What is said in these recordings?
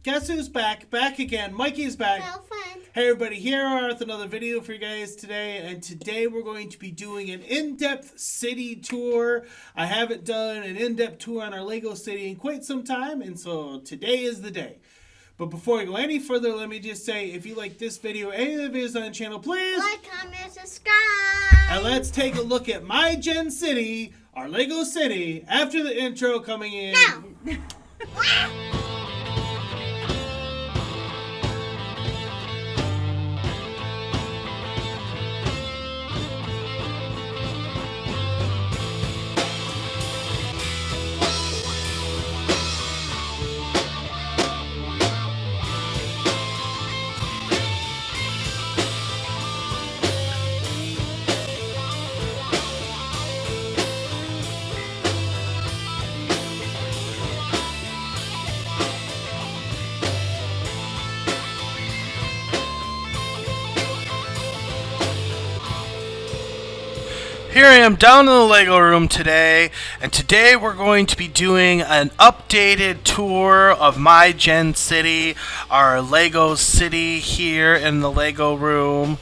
Guess who's back? Back again. Mikey's back. Girlfriend. Hey everybody, here are with another video for you guys today, and today we're going to be doing an in-depth city tour. I haven't done an in-depth tour on our Lego city in quite some time, and so today is the day. But before we go any further, let me just say, if you like this video, any of the videos on the channel, please Like, comment, subscribe. and let's take a look at MiJenn City, our Lego city, after the intro coming in. No. Here I am down in the Lego room today, and today we're going to be doing an updated tour of MiJenn City, our Lego city here in the Lego room.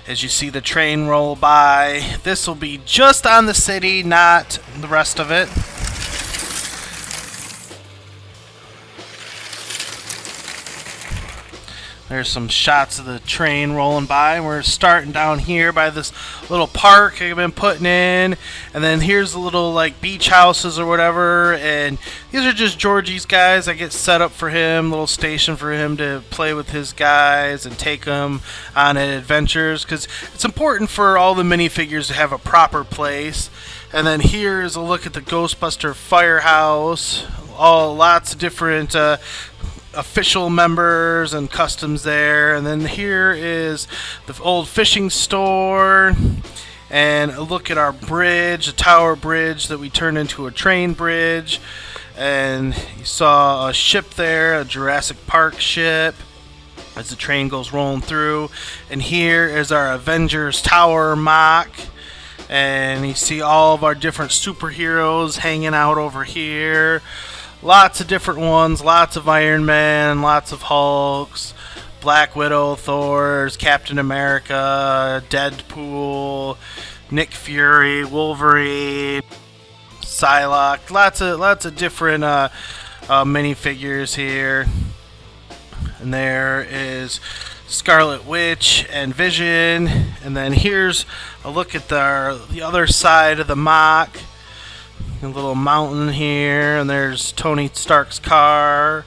As you see the train roll by, this will be just on the city, not the rest of it. There's some shots of the train rolling by. We're starting down here by this little park I've been putting in. And then here's the little like beach houses or whatever. And these are just Georgie's guys. I get set up for him, little station for him to play with his guys and take them on adventures. Because it's important for all the minifigures to have a proper place. And then here is a look at the Ghostbuster Firehouse. Lots of different official members and customs there. And then here is the old fishing store, and a look at our bridge, the tower bridge that we turned into a train bridge. And you saw a ship there, a Jurassic Park ship, as the train goes rolling through. And here is our Avengers Tower mock, and you see all of our different superheroes hanging out over here. Lots of different ones, lots of Iron Man, lots of Hulks, Black Widow, Thors, Captain America, Deadpool, Nick Fury, Wolverine, Psylocke. Lots of different minifigures here. And there is Scarlet Witch and Vision. And then here's a look at the other side of the mock. A little mountain here, and there's Tony Stark's car.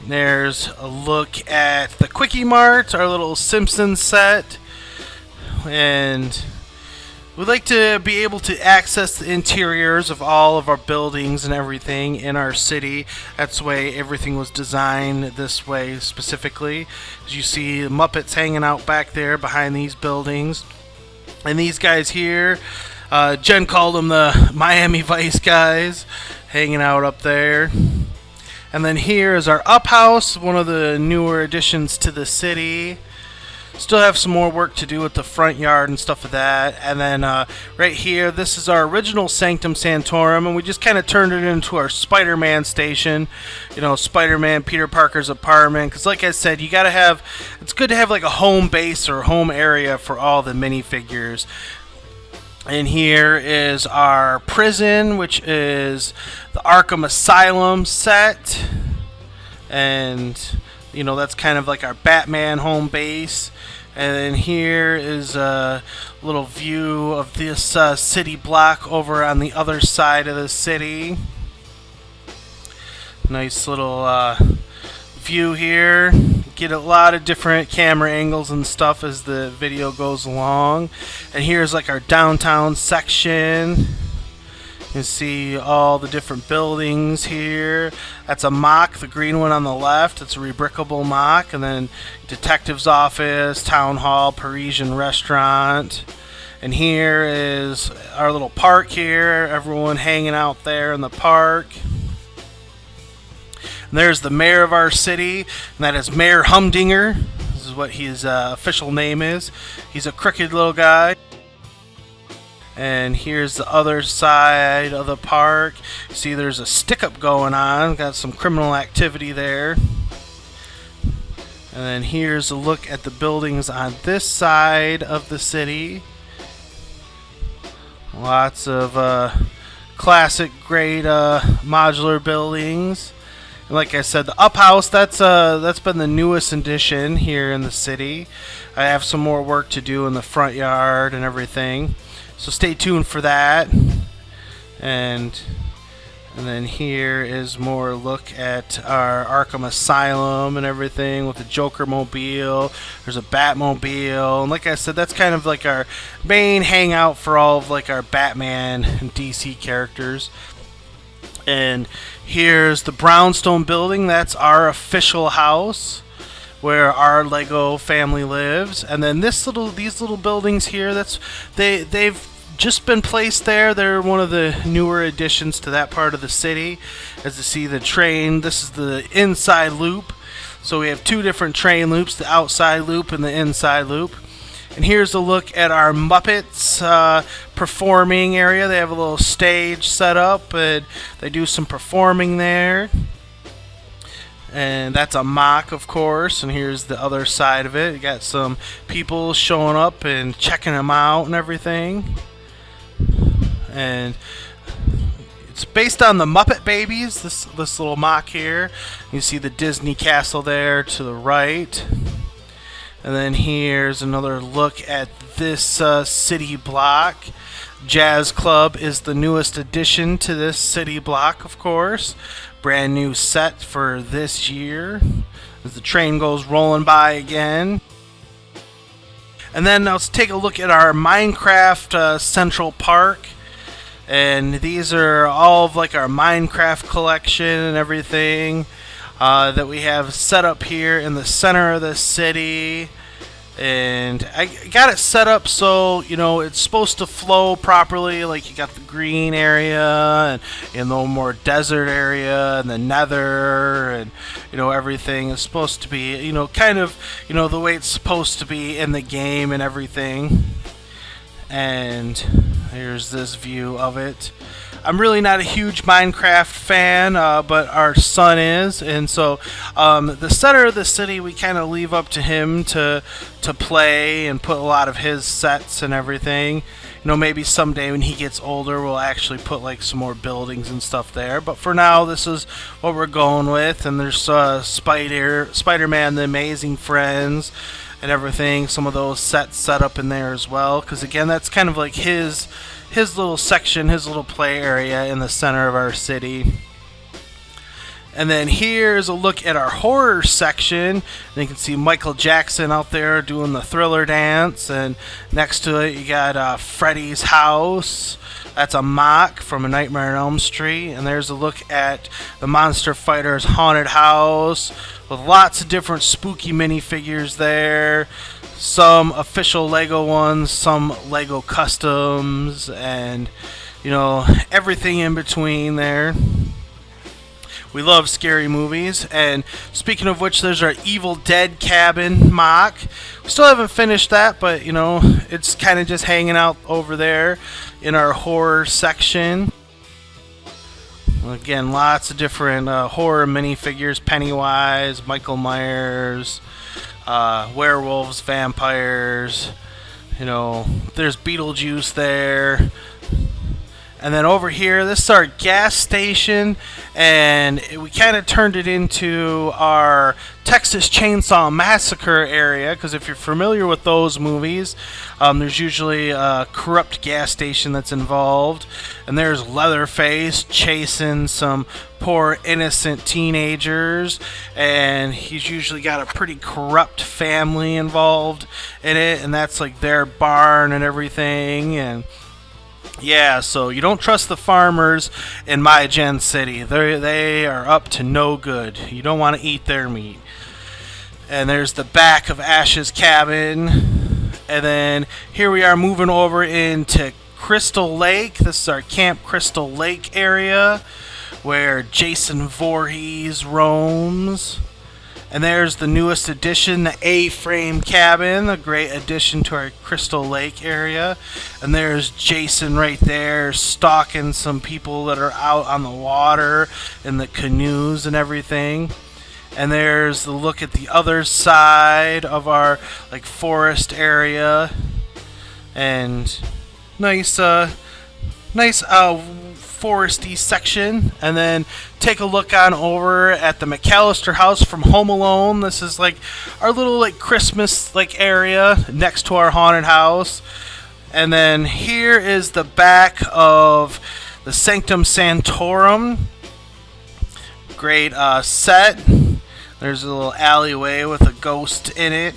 There's a look at the Quickie Mart, our little Simpsons set. And we'd like to be able to access the interiors of all of our buildings and everything in our city. That's the way everything was designed this way specifically. As you see the Muppets hanging out back there behind these buildings. And these guys here, Jen called them the Miami Vice guys, hanging out up there. And then here is our Up House, one of the newer additions to the city. Still have some more work to do with the front yard and stuff of that. And then right here, this is our original Sanctum Sanctorum, and we just kind of turned it into our Spider-Man station. You know, Spider-Man, Peter Parker's apartment. Because like I said, you gotta have, it's good to have like a home base or home area for all the minifigures. And here is our prison, which is the Arkham Asylum set. And, you know, that's kind of like our Batman home base. And then here is a little view of this city block over on the other side of the city. Nice little view here. Get a lot of different camera angles and stuff as the video goes along. And here's like our downtown section. You can see all the different buildings here. That's a mock, the green one on the left. It's a rebrickable mock. And then detective's office, town hall, Parisian restaurant. And here is our little park here. Everyone hanging out there in the park. And there's the mayor of our city, and that is Mayor Humdinger. This is what his official name is. He's a crooked little guy. And here's the other side of the park. See, there's a stick-up going on. Got some criminal activity there. And then here's a look at the buildings on this side of the city. Lots of classic, great modular buildings. And like I said, the Up House, that's been the newest addition here in the city. I have some more work to do in the front yard and everything, so stay tuned for that. And then here is more look at our Arkham Asylum and everything with the Joker mobile. There's a Batmobile, and like I said, that's kind of like our main hangout for all of like our Batman and DC characters. And here's the Brownstone building. That's our official house where our Lego family lives. And then these little buildings here, they've just been placed there. They're one of the newer additions to that part of the city. As you see the train, this is the inside loop. So we have two different train loops, the outside loop and the inside loop. And here's a look at our Muppets performing area. They have a little stage set up and they do some performing there. And that's a mock, of course. And here's the other side of it. You got some people showing up and checking them out and everything. And it's based on the Muppet Babies, this little mock here. You see the Disney Castle there to the right. And then here's another look at this city block. Jazz Club is the newest addition to this city block, of course. Brand new set for this year as the train goes rolling by again. And then let's take a look at our Minecraft Central Park. And these are all of like our Minecraft collection and everything that we have set up here in the center of the city. And I got it set up so, you know, it's supposed to flow properly. Like you got the green area and the more desert area and the nether and, you know, everything is supposed to be, you know, kind of, you know, the way it's supposed to be in the game and everything. And here's this view of it. I'm really not a huge Minecraft fan, but our son is, and so the center of the city we kind of leave up to him to play and put a lot of his sets and everything. You know, maybe someday when he gets older we'll actually put like some more buildings and stuff there, but for now this is what we're going with. And there's Spider-Man the Amazing Friends and everything, some of those sets set up in there as well, because again that's kind of like his little section, his little play area in the center of our city. And then here's a look at our horror section. And you can see Michael Jackson out there doing the Thriller dance, and next to it you got Freddy's house. That's a mock from A Nightmare on Elm Street. And there's a look at the Monster Fighter's haunted house with lots of different spooky minifigures there. Some official Lego ones, some Lego customs, and, you know, everything in between there. We love scary movies. And speaking of which, there's our Evil Dead cabin mock. We still haven't finished that, but, you know, it's kind of just hanging out over there in our horror section. Again, lots of different horror minifigures. Pennywise, Michael Myers, werewolves, vampires, you know, there's Beetlejuice there. And then over here, this is our gas station, and we kind of turned it into our Texas Chainsaw Massacre area, because if you're familiar with those movies, there's usually a corrupt gas station that's involved, and there's Leatherface chasing some poor innocent teenagers, and he's usually got a pretty corrupt family involved in it, and that's like their barn and everything. And yeah, so you don't trust the farmers in MiJenn City. They are up to no good. You don't want to eat their meat. And there's the back of Ash's cabin. And then here we are moving over into Crystal Lake. This is our Camp Crystal Lake area where Jason Voorhees roams. And there's the newest addition, the A-frame cabin, a great addition to our Crystal Lake area. And there's Jason right there stalking some people that are out on the water in the canoes and everything. And there's the look at the other side of our like forest area, and nice foresty section. And then take a look on over at the McAllister house from Home Alone. This is like our little like Christmas like area next to our haunted house. And then here is the back of the Sanctum Sanctorum. Great set. There's a little alleyway with a ghost in it.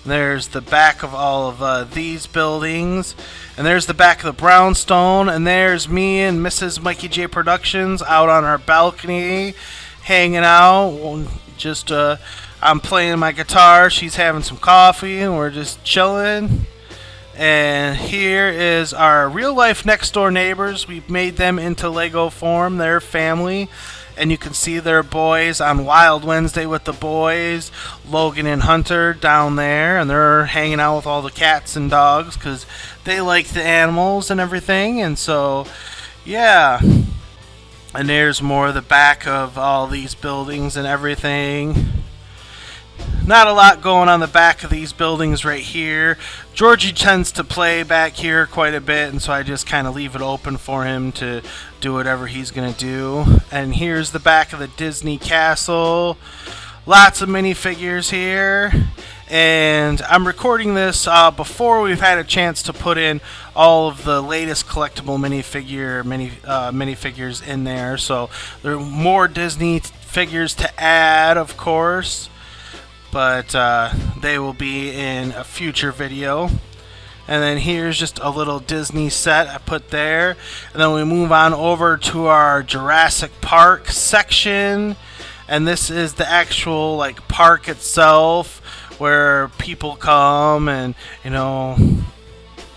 There's the back of all of these buildings. And there's the back of the brownstone. And there's me and Mrs. Mikey J Productions out on our balcony hanging out. Just I'm playing my guitar. She's having some coffee. And we're just chilling. And here is our real life next door neighbors. We've made them into Lego form. They're family. And you can see their boys on Wild Wednesday with the boys, Logan and Hunter down there, and they're hanging out with all the cats and dogs because they like the animals and everything. And so, yeah. And there's more of the back of all these buildings and everything. Not a lot going on the back of these buildings right here. Georgie tends to play back here quite a bit, and so I just kind of leave it open for him to do whatever he's going to do. And here's the back of the Disney castle. Lots of minifigures here. And I'm recording this before we've had a chance to put in all of the latest collectible minifigures in there. So there are more Disney figures to add, of course. But they will be in a future video. And then here's just a little Disney set I put there. And then we move on over to our Jurassic Park section. And this is the actual like park itself, where people come and, you know,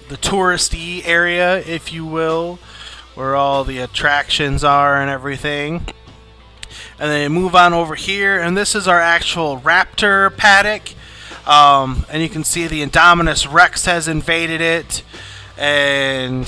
the touristy area, if you will, where all the attractions are and everything. And then move on over here, and this is our actual raptor paddock. And you can see the Indominus Rex has invaded it, and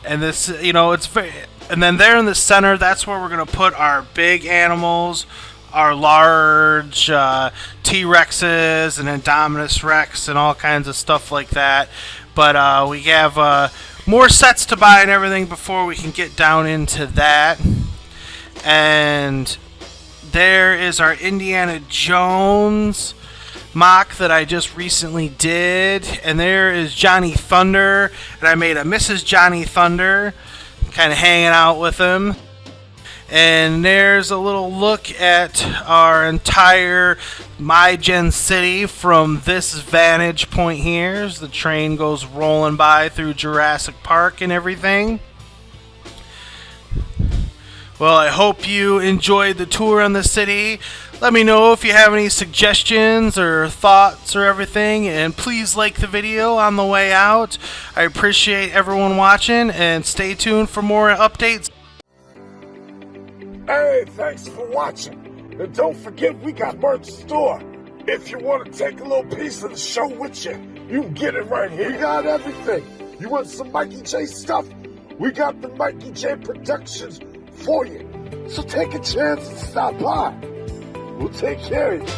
this, you know, it's very. And then there in the center, that's where we're gonna put our big animals, our large T-Rexes and Indominus Rex and all kinds of stuff like that. But we have more sets to buy and everything before we can get down into that. And there is our Indiana Jones mock that I just recently did. And there is Johnny Thunder. And I made a Mrs. Johnny Thunder, kind of hanging out with him. And there's a little look at our entire MiJenn City from this vantage point here as the train goes rolling by through Jurassic Park and everything. Well, I hope you enjoyed the tour on the city. Let me know if you have any suggestions or thoughts or everything, and please like the video on the way out. I appreciate everyone watching, and stay tuned for more updates. Hey, thanks for watching. And don't forget, we got merch store. If you want to take a little piece of the show with you, you can get it right here. We got everything. You want some Mikey J stuff? We got the Mikey J Productions for you. So take a chance and stop by. We'll take care of you.